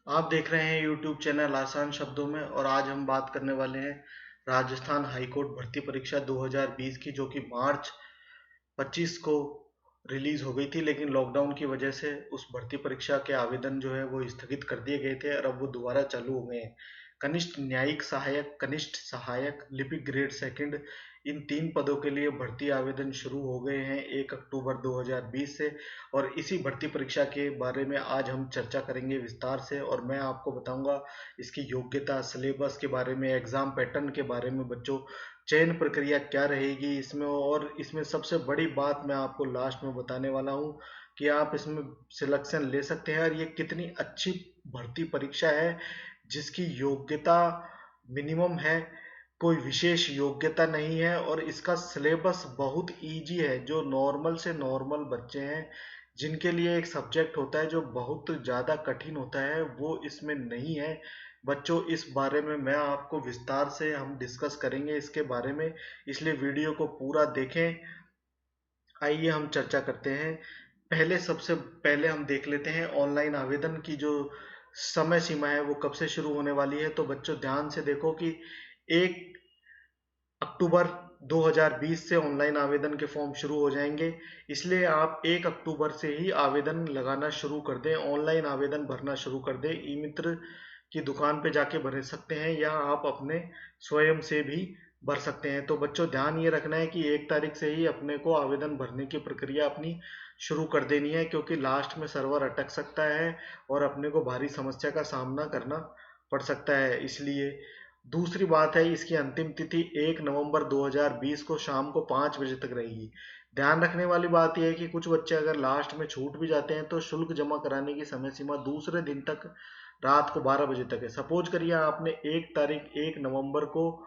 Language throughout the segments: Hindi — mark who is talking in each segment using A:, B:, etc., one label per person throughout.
A: आप देख रहे हैं यूट्यूब चैनल आसान शब्दों में। और आज हम बात करने वाले हैं राजस्थान हाईकोर्ट भर्ती परीक्षा 2020 की, जो कि मार्च 25 को रिलीज हो गई थी, लेकिन लॉकडाउन की वजह से उस भर्ती परीक्षा के आवेदन जो है वो स्थगित कर दिए गए थे और अब वो दोबारा चालू हो गए हैं। कनिष्ठ न्यायिक सहायक, कनिष्ठ सहायक, लिपिक ग्रेड सेकंड, इन 3 पदों के लिए भर्ती आवेदन शुरू हो गए हैं 1 अक्टूबर 2020 से। और इसी भर्ती परीक्षा के बारे में आज हम चर्चा करेंगे विस्तार से, और मैं आपको बताऊंगा इसकी योग्यता, सिलेबस के बारे में, एग्जाम पैटर्न के बारे में, बच्चों चयन प्रक्रिया क्या रहेगी इसमें। और इसमें सबसे बड़ी बात मैं आपको लास्ट में बताने वाला हूँ कि आप इसमें सिलेक्शन ले सकते हैं, और ये कितनी अच्छी भर्ती परीक्षा है जिसकी योग्यता मिनिमम है, कोई विशेष योग्यता नहीं है। और इसका सिलेबस बहुत इजी है। जो नॉर्मल से नॉर्मल बच्चे हैं जिनके लिए एक सब्जेक्ट होता है जो बहुत ज़्यादा कठिन होता है, वो इसमें नहीं है। बच्चों, इस बारे में मैं आपको विस्तार से हम डिस्कस करेंगे इसके बारे में, इसलिए वीडियो को पूरा देखें। आइए हम चर्चा करते हैं। सबसे पहले हम देख लेते हैं ऑनलाइन आवेदन की जो समय सीमा है वो कब से शुरू होने वाली है। तो बच्चों ध्यान से देखो कि 1 अक्टूबर 2020 से ऑनलाइन आवेदन के फॉर्म शुरू हो जाएंगे, इसलिए आप 1 अक्टूबर से ही आवेदन लगाना शुरू कर दें, ऑनलाइन आवेदन भरना शुरू कर दें। ई मित्र की दुकान पे जाके भर सकते हैं या आप अपने स्वयं से भी भर सकते हैं। तो बच्चों ध्यान ये रखना है कि 1 तारीख से ही अपने को आवेदन भरने की प्रक्रिया अपनी शुरू कर देनी है, क्योंकि लास्ट में सर्वर अटक सकता है और अपने को भारी समस्या का सामना करना पड़ सकता है। इसलिए दूसरी बात है, इसकी अंतिम तिथि 1 नवंबर 2020 को शाम को 5 बजे तक रहेगी। ध्यान रखने वाली बात यह है कि कुछ बच्चे अगर लास्ट में छूट भी जाते हैं तो शुल्क जमा कराने की समय सीमा दूसरे दिन तक रात को 12 बजे तक है। सपोज करिए आपने 1 नवंबर को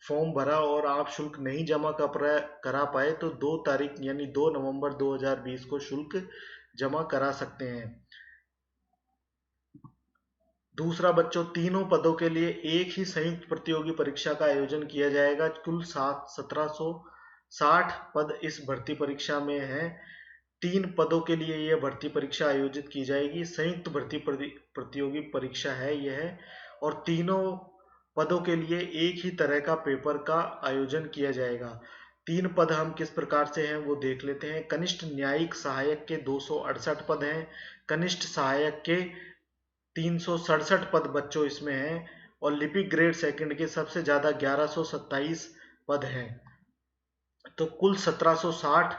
A: फॉर्म भरा और आप शुल्क नहीं जमा करा पाए तो 2 तारीख यानी 2 नवंबर 2020 को शुल्क जमा करा सकते हैं। दूसरा बच्चों, तीनों पदों के लिए एक ही संयुक्त प्रतियोगी परीक्षा का आयोजन किया जाएगा। कुल 1760 पद इस भर्ती परीक्षा में हैं। 3 पदों के लिए यह भर्ती परीक्षा आयोजित की जाएगी। संयुक्त भर्ती प्रतियोगी परीक्षा है यह, और तीनों पदों के लिए एक ही तरह का पेपर का आयोजन किया जाएगा। 3 पद हम किस प्रकार से हैं वो देख लेते हैं। कनिष्ठ न्यायिक सहायक के 268 पद हैं। कनिष्ठ सहायक के 367 पद बच्चों इसमें हैं। और लिपिक ग्रेड सेकंड के सबसे ज्यादा 1127 पद हैं। तो कुल 1760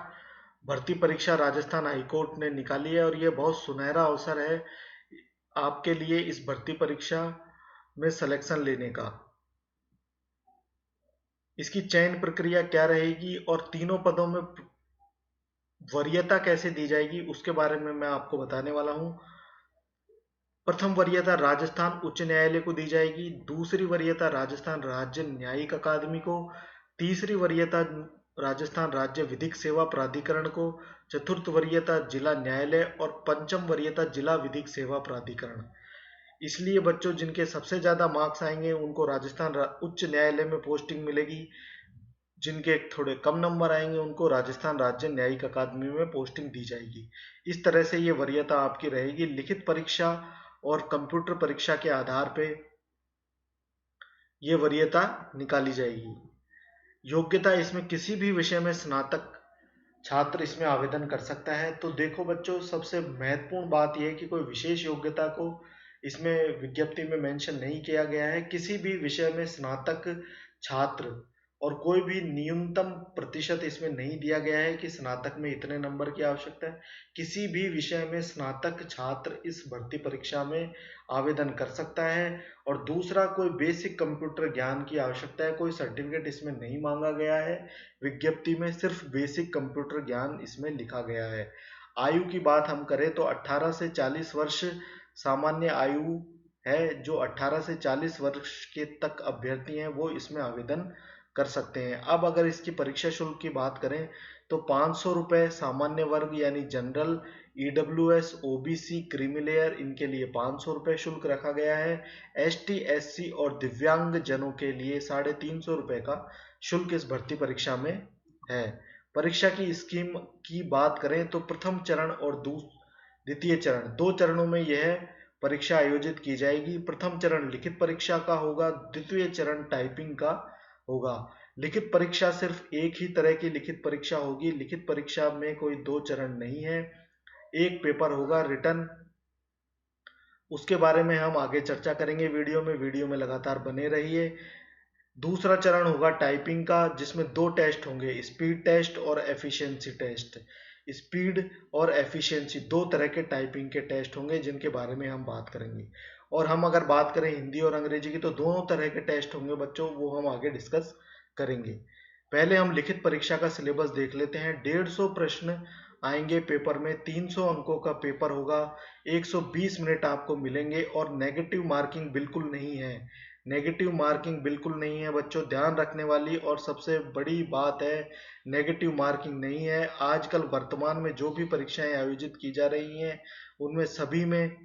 A: भर्ती परीक्षा राजस्थान हाईकोर्ट ने निकाली है, और यह बहुत सुनहरा अवसर है आपके लिए इस भर्ती परीक्षा में सिलेक्शन लेने का। इसकी चयन प्रक्रिया क्या रहेगी और तीनों पदों में वरीयता कैसे दी जाएगी उसके बारे में मैं आपको बताने वाला हूं। प्रथम वरीयता राजस्थान उच्च न्यायालय को दी जाएगी। दूसरी वरीयता राजस्थान राज्य न्यायिक अकादमी को। तीसरी वरीयता राजस्थान राज्य विधिक सेवा प्राधिकरण को। चतुर्थ वरीयता जिला न्यायालय और पंचम वरीयता जिला विधिक सेवा प्राधिकरण। इसलिए बच्चों जिनके सबसे ज्यादा मार्क्स आएंगे उनको राजस्थान उच्च न्यायालय में पोस्टिंग मिलेगी। जिनके थोड़े कम नंबर आएंगे उनको राजस्थान राज्य न्यायिक अकादमी में पोस्टिंग दी जाएगी। इस तरह से ये वरीयता आपकी रहेगी। लिखित परीक्षा और कंप्यूटर परीक्षा के आधार पे ये वरीयता निकाली जाएगी। योग्यता, इसमें किसी भी विषय में स्नातक छात्र इसमें आवेदन कर सकता है। तो देखो बच्चों, सबसे महत्वपूर्ण बात यह है कि कोई विशेष योग्यता को इसमें विज्ञप्ति में मेंशन नहीं किया गया है। किसी भी विषय में स्नातक छात्र, और कोई भी न्यूनतम प्रतिशत इसमें नहीं दिया गया है कि स्नातक में इतने नंबर की आवश्यकता है। किसी भी विषय में स्नातक छात्र इस भर्ती परीक्षा में आवेदन कर सकता है। और दूसरा, कोई बेसिक कंप्यूटर ज्ञान की आवश्यकता है, कोई सर्टिफिकेट इसमें नहीं मांगा गया है। विज्ञप्ति में सिर्फ बेसिक कंप्यूटर ज्ञान इसमें लिखा गया है। आयु की बात हम करें तो 18 से 40 वर्ष सामान्य आयु है। जो 18 से 40 वर्ष के तक अभ्यर्थी हैं वो इसमें आवेदन कर सकते हैं। अब अगर इसकी परीक्षा शुल्क की बात करें तो 500 रुपये सामान्य वर्ग यानी जनरल, ईडब्ल्यूएस, ओबीसी, क्रीमिलेयर, इनके लिए 500 रुपये शुल्क रखा गया है। एसटी, एससी और दिव्यांग जनों के लिए 350 रुपये का शुल्क इस भर्ती परीक्षा में है। परीक्षा की स्कीम की बात करें तो प्रथम चरण और द्वितीय चरण, 2 चरणों में यह परीक्षा आयोजित की जाएगी। प्रथम चरण लिखित परीक्षा का होगा, द्वितीय चरण टाइपिंग का होगा। लिखित परीक्षा सिर्फ एक ही तरह की लिखित परीक्षा होगी। लिखित परीक्षा में कोई दो चरण नहीं है, एक पेपर होगा रिटन। उसके बारे में हम आगे चर्चा करेंगे वीडियो में लगातार बने रहिए। दूसरा चरण होगा टाइपिंग का, जिसमें दो टेस्ट होंगे, स्पीड टेस्ट और एफिशिएंसी टेस्ट। स्पीड और एफिशिएंसी दो तरह के टाइपिंग के टेस्ट होंगे जिनके बारे में हम बात करेंगे। और हम अगर बात करें हिंदी और अंग्रेजी की तो दोनों तरह के टेस्ट होंगे बच्चों, वो हम आगे डिस्कस करेंगे। पहले हम लिखित परीक्षा का सिलेबस देख लेते हैं। 150 प्रश्न आएंगे पेपर में, 300 अंकों का पेपर होगा, 120 मिनट आपको मिलेंगे और नेगेटिव मार्किंग बिल्कुल नहीं है। नेगेटिव मार्किंग बिल्कुल नहीं है बच्चों, ध्यान रखने वाली और सबसे बड़ी बात है, नेगेटिव मार्किंग नहीं है। आजकल वर्तमान में जो भी परीक्षाएं आयोजित की जा रही हैं उनमें सभी में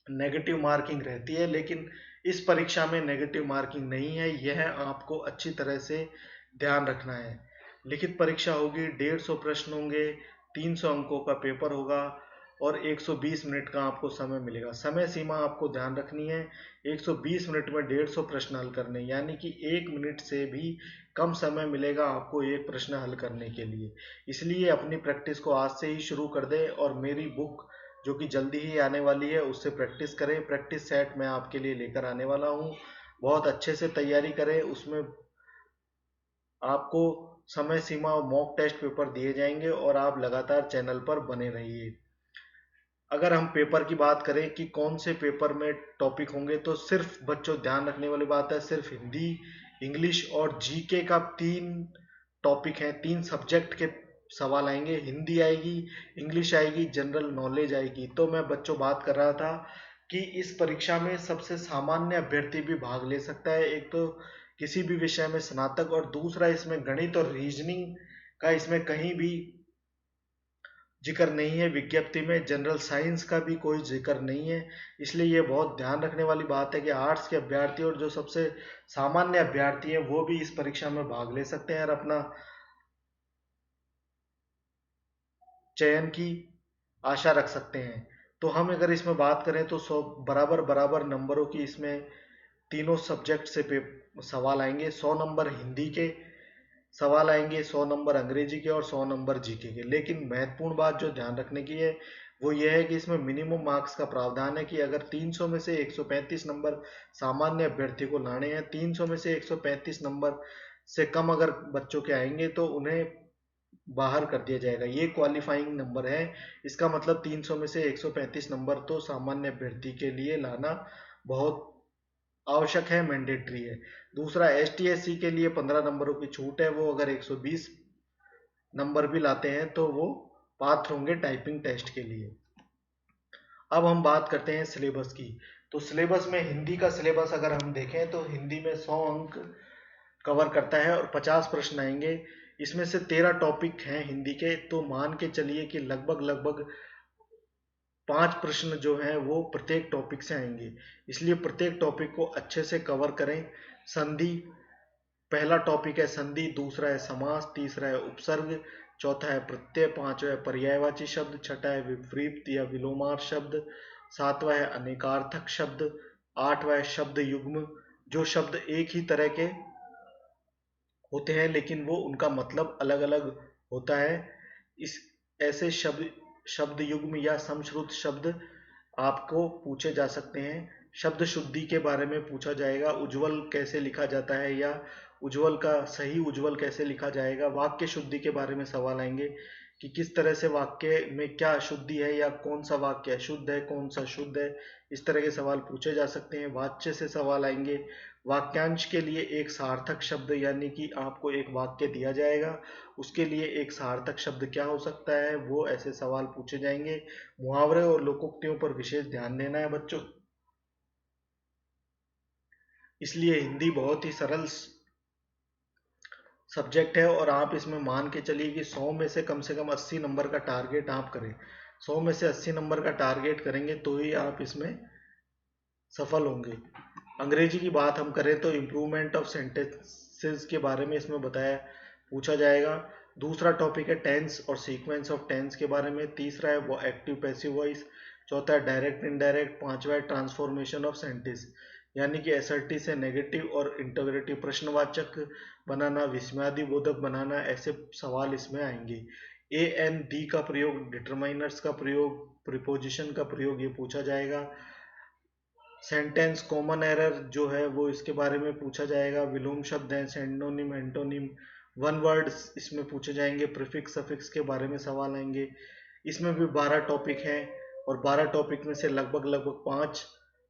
A: नेगेटिव मार्किंग रहती है, लेकिन इस परीक्षा में नेगेटिव मार्किंग नहीं है, यह आपको अच्छी तरह से ध्यान रखना है। लिखित परीक्षा होगी, 150 प्रश्न होंगे, 300 अंकों का पेपर होगा और 120 मिनट का आपको समय मिलेगा। समय सीमा आपको ध्यान रखनी है, 120 मिनट में 150 प्रश्न हल करने, यानी कि 1 मिनट से भी कम समय मिलेगा आपको एक प्रश्न हल करने के लिए। इसलिए अपनी प्रैक्टिस को आज से ही शुरू कर दें और मेरी बुक जो कि जल्दी ही आने वाली है उससे प्रैक्टिस करें। प्रैक्टिस सेट मैं आपके लिए लेकर आने वाला हूँ, बहुत अच्छे से तैयारी करें। उसमें आपको समय सीमा और मॉक टेस्ट पेपर दिए जाएंगे और आप लगातार चैनल पर बने रहिए। अगर हम पेपर की बात करें कि कौन से पेपर में टॉपिक होंगे, तो सिर्फ बच्चों ध्यान रखने वाली बात है, सिर्फ हिंदी, इंग्लिश और जीके का 3 टॉपिक हैं, 3 सब्जेक्ट के सवाल आएंगे। हिंदी आएगी, इंग्लिश आएगी, जनरल नॉलेज आएगी। तो मैं बच्चों बात कर रहा था कि इस परीक्षा में सबसे सामान्य अभ्यर्थी भी भाग ले सकता है। एक तो किसी भी विषय में स्नातक और दूसरा इसमें गणित और रीजनिंग का इसमें कहीं भी जिक्र नहीं है। विज्ञप्ति में जनरल साइंस का भी कोई जिक्र नहीं है। इसलिए ये बहुत ध्यान रखने वाली बात है कि आर्ट्स के अभ्यर्थी और जो सबसे सामान्य अभ्यर्थी हैं वो भी इस परीक्षा में भाग ले सकते हैं और अपना चयन की आशा रख सकते हैं। तो हम अगर इसमें बात करें तो 100 बराबर बराबर नंबरों की इसमें तीनों सब्जेक्ट से सवाल आएंगे। 100 नंबर हिंदी के सवाल आएंगे, 100 नंबर अंग्रेजी के और 100 नंबर जीके के। लेकिन महत्वपूर्ण बात जो ध्यान रखने की है वो ये है कि इसमें मिनिमम मार्क्स का प्रावधान है कि अगर 300 में से 135 नंबर सामान्य अभ्यर्थी को लाने हैं, 300 में से 135 नंबर से कम अगर बच्चों के आएंगे तो उन्हें बाहर कर दिया जाएगा। ये क्वालिफाइंग नंबर है। इसका मतलब 300 में से 135 नंबर तो सामान्य अभ्यर्थी के लिए लाना बहुत आवश्यक है, मैंडेटरी है। दूसरा, ST/SC के लिए 15 नंबरों की छूट है, वो अगर 120 नंबर भी लाते हैं तो वो पात्र होंगे टाइपिंग टेस्ट के लिए। अब हम बात करते हैं सिलेबस की। तो सिलेबस में हिंदी का सिलेबस अगर हम देखें तो हिंदी में 100 अंक कवर करता है और 50 प्रश्न आएंगे। इसमें से 13 टॉपिक हैं हिंदी के, तो मान के चलिए कि लगभग 5 प्रश्न जो हैं वो प्रत्येक टॉपिक से आएंगे। इसलिए प्रत्येक टॉपिक को अच्छे से कवर करें। संधि, पहला टॉपिक है संधि, दूसरा है समास, तीसरा है उपसर्ग, चौथा है प्रत्यय, पांचवा है पर्यायवाची शब्द, छठा है विपरीत या विलोमार शब्द, सातवां है अनेकार्थक शब्द, आठवां है शब्द युग्म, जो शब्द एक ही तरह के होते हैं लेकिन वो उनका मतलब अलग अलग होता है। इस ऐसे शब्द युग्म या समश्रुत शब्द आपको पूछे जा सकते हैं। शब्द शुद्धि के बारे में पूछा जाएगा, उज्ज्वल कैसे लिखा जाता है या उज्ज्वल का सही उज्ज्वल कैसे लिखा जाएगा। वाक्य शुद्धि के बारे में सवाल आएंगे कि किस तरह से वाक्य में क्या शुद्धि है या कौन सा वाक्य शुद्ध है, कौन सा शुद्ध है। इस तरह के सवाल पूछे जा सकते हैं। वाच्य से सवाल आएंगे। वाक्यांश के लिए एक सार्थक शब्द, यानी कि आपको एक वाक्य दिया जाएगा, उसके लिए एक सार्थक शब्द क्या हो सकता है, वो ऐसे सवाल पूछे जाएंगे। मुहावरे और लोकोक्तियों पर विशेष ध्यान देना है बच्चों। इसलिए हिंदी बहुत ही सरल सब्जेक्ट है और आप इसमें मान के चलिए कि 100 में से कम 80 नंबर का टारगेट आप करें। 100 में से 80 नंबर का टारगेट करेंगे तो ही आप इसमें सफल होंगे। अंग्रेजी की बात हम करें तो इम्प्रूवमेंट ऑफ सेंटेंसेस के बारे में इसमें बताया पूछा जाएगा। दूसरा टॉपिक है टेंस और सीक्वेंस ऑफ टेंस के बारे में। तीसरा है वो एक्टिव पैसिव वॉइस। चौथा है डायरेक्ट इनडायरेक्ट, पांचवा है ट्रांसफॉर्मेशन ऑफ सेंटेंस, यानी कि एसर्टिव से नेगेटिव और इंटरोगेटिव प्रश्नवाचक बनाना, विस्मयादिबोधक बनाना, ऐसे सवाल इसमें आएंगे। ए एन दी का प्रयोग, डिटरमाइनर्स का प्रयोग, प्रीपोजिशन का प्रयोग ये पूछा जाएगा। सेंटेंस कॉमन एरर जो है वो इसके बारे में पूछा जाएगा। विलोम शब्द हैं, सिनोनिम, एंटोनिम, वन वर्ड्स इसमें पूछे जाएंगे। प्रीफिक्स सफिक्स के बारे में सवाल आएंगे। इसमें भी 12 टॉपिक हैं और 12 टॉपिक में से लगभग 5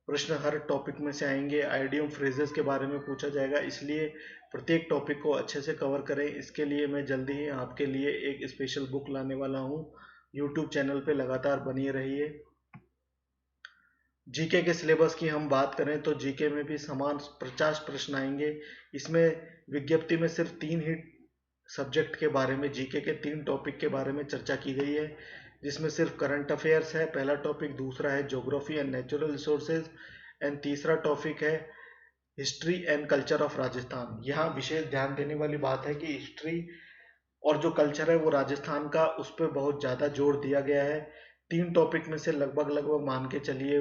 A: प्रश्न हर टॉपिक में से आएंगे। आइडियम फ्रेजेस के बारे में पूछा जाएगा, इसलिए प्रत्येक टॉपिक को अच्छे से कवर करें। इसके लिए मैं जल्दी ही आपके लिए एक स्पेशल बुक लाने वाला हूँ। यूट्यूब चैनल पे लगातार बनी रहिए। जीके के सिलेबस की हम बात करें तो जीके में भी समान 50 प्रश्न आएंगे। इसमें विज्ञप्ति में सिर्फ 3 ही सब्जेक्ट के बारे में, जीके के 3 टॉपिक के बारे में चर्चा की गई है, जिसमें सिर्फ करंट अफेयर्स है पहला टॉपिक, दूसरा है geography and natural resources and तीसरा टॉपिक है history and culture of Rajasthan. यहाँ विशेष ध्यान देने वाली बात है कि हिस्ट्री और जो कल्चर है वो राजस्थान का, उस पर बहुत ज़्यादा जोर दिया गया है। 3 टॉपिक में से लगभग मान के चलिए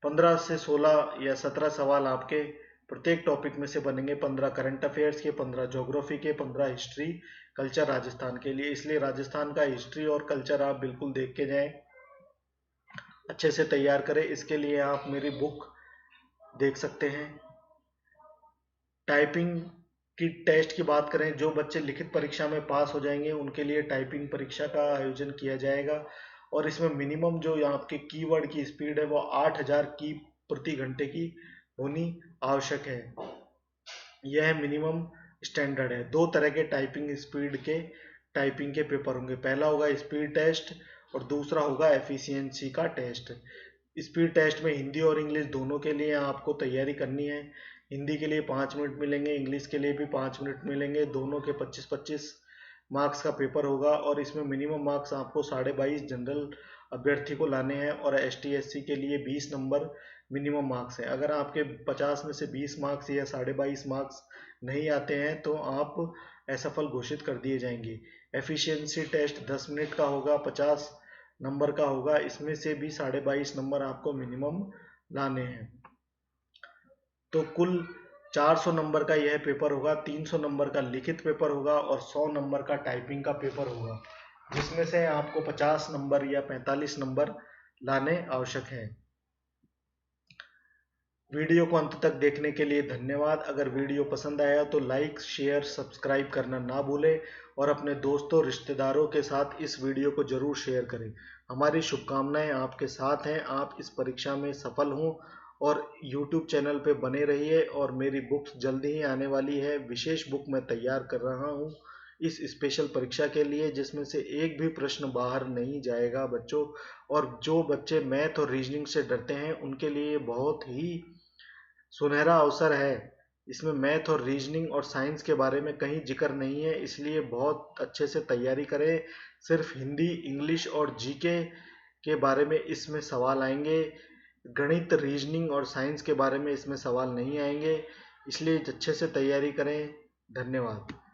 A: 15 से 16 या 17 सवाल आपके प्रत्येक टॉपिक में से बनेंगे। 15 करंट अफेयर्स के, 15 ज्योग्राफी के, 15 हिस्ट्री कल्चर राजस्थान के लिए। इसलिए राजस्थान का हिस्ट्री और कल्चर आप बिल्कुल देख के जाएं, अच्छे से तैयार करें। इसके लिए आप मेरी बुक देख सकते हैं। टाइपिंग की टेस्ट की बात करें, जो बच्चे लिखित परीक्षा में पास हो जाएंगे उनके लिए टाइपिंग परीक्षा का आयोजन किया जाएगा और इसमें मिनिमम जो आपके कीवर्ड की स्पीड है वो 8000 की प्रति घंटे की होनी आवश्यक है। यह मिनिमम स्टैंडर्ड है। 2 तरह के टाइपिंग के पेपर होंगे। पहला होगा स्पीड टेस्ट और दूसरा होगा एफिशिएंसी का टेस्ट। स्पीड टेस्ट में हिंदी और इंग्लिश दोनों के लिए आपको तैयारी करनी है। हिंदी के लिए 5 मिनट मिलेंगे, इंग्लिश के लिए भी 5 मिनट मिलेंगे। दोनों के 25-25 मार्क्स का पेपर होगा और इसमें मिनिमम मार्क्स आपको 22.5 जनरल अभ्यर्थी को लाने हैं और ST SC के लिए 20 नंबर मिनिमम मार्क्स है। अगर आपके 50 में से 20 मार्क्स या 22.5 मार्क्स नहीं आते हैं तो आप असफल घोषित कर दिए जाएंगे। एफिशिएंसी टेस्ट 10 मिनट का होगा, 50 नंबर का होगा। इसमें से भी 22.5 नंबर आपको मिनिमम लाने हैं। तो कुल 400 नंबर का यह पेपर होगा। 300 नंबर का लिखित पेपर होगा और 100 नंबर का टाइपिंग का पेपर होगा, जिसमें से आपको 50 नंबर या 45 नंबर लाने आवश्यक हैं। वीडियो को अंत तक देखने के लिए धन्यवाद। अगर वीडियो पसंद आया तो लाइक, शेयर, सब्सक्राइब करना ना भूलें और अपने दोस्तों, रिश्तेदारों के साथ इस वीडियो को जरूर शेयर करें। हमारी शुभकामनाएं आपके साथ हैं। आप इस परीक्षा में सफल हों और YouTube चैनल पे बने रहिए। और मेरी बुक्स जल्दी ही आने वाली है। विशेष बुक मैं तैयार कर रहा हूँ इस स्पेशल परीक्षा के लिए, जिसमें से एक भी प्रश्न बाहर नहीं जाएगा बच्चों। और जो बच्चे मैथ और रीजनिंग से डरते हैं उनके लिए बहुत ही सुनहरा अवसर है। इसमें मैथ और रीजनिंग और साइंस के बारे में कहीं जिक्र नहीं है, इसलिए बहुत अच्छे से तैयारी करें। सिर्फ हिंदी, इंग्लिश और जीके के बारे में इसमें सवाल आएंगे। गणित, रीजनिंग और साइंस के बारे में इसमें सवाल नहीं आएंगे, इसलिए अच्छे से तैयारी करें। धन्यवाद।